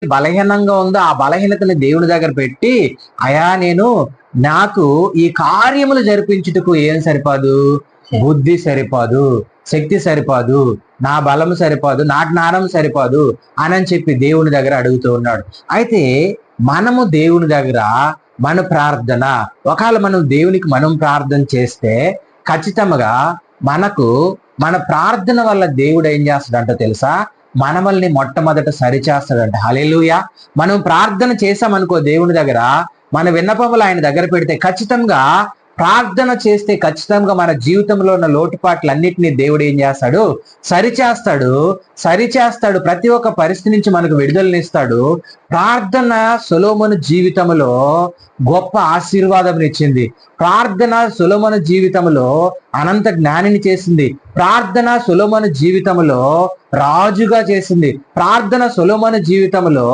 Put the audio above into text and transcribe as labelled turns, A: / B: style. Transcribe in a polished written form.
A: బలహీనంగా ఉందో ఆ బలహీనతని దేవుని దగ్గర పెట్టి, అయా నాకు ఈ కార్యములు జరిపించుటకు ఏం సరిపోదు, బుద్ధి సరిపోదు, శక్తి సరిపోదు, నా బలము సరిపోదు, నా జ్ఞానం సరిపోదు అని చెప్పి దేవుని దగ్గర అడుగుతూ ఉన్నాడు. అయితే మనము దేవుని దగ్గర మన ప్రార్థన, ఒకవేళ మనం ప్రార్థన చేస్తే ఖచ్చితంగా మన ప్రార్థన వల్ల దేవుడు ఏం చేస్తాడంట తెలుసా? మనమల్ని మొట్టమొదట సరిచేస్తాడంట. హల్లెలూయా. మనం ప్రార్థన చేసామనుకో దేవుని దగ్గర, మన విన్నపములు ఆయన దగ్గర పెడితే ఖచ్చితంగా ప్రార్థన చేస్తే ఖచ్చితంగా మన జీవితంలో ఉన్న లోటుపాట్లన్నిటినీ దేవుడు ఏం చేస్తాడు? సరిచేస్తాడు. ప్రతి ఒక్క పరిస్థితి నుంచి మనకు విడుదలనిస్తాడు. ప్రార్థన సొలొమోను జీవితంలో గొప్ప ఆశీర్వాదం ఇచ్చింది. ప్రార్థన సొలొమోను జీవితంలో అనంత జ్ఞానిని చేసింది. ప్రార్థన సొలొమోను జీవితంలో రాజుగా చేసింది. ప్రార్థన సొలొమోను జీవితంలో